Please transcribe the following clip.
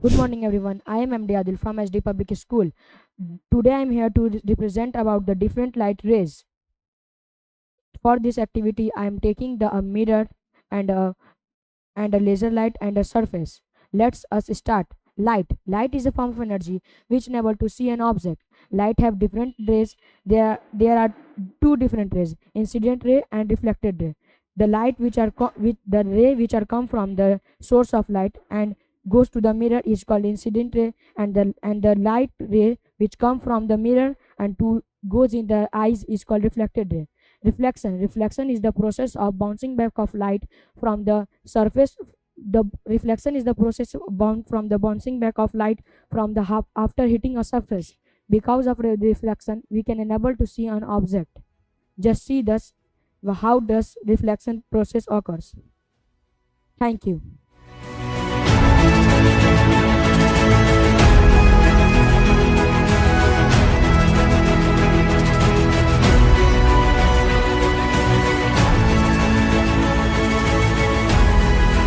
Good morning, everyone. I am MD Adil from SD Public School. Today, I am here to represent about the different light rays. For this activity, I am taking a mirror and a laser light and a surface. Let's us start. Light is a form of energy which enable to see an object. Light have different rays. There are two different rays: incident ray and reflected ray. The light which are with the ray which are come from the source of light and goes to the mirror is called incident ray, and the light ray which come from the mirror and to goes in the eyes is called reflected ray. Reflection is the process of bouncing back of light from the surface. The reflection is the process bound from the bouncing back of light from the after hitting a surface. Because of reflection, we can enable to see an object. Just see thus how does reflection process occurs. Thank you.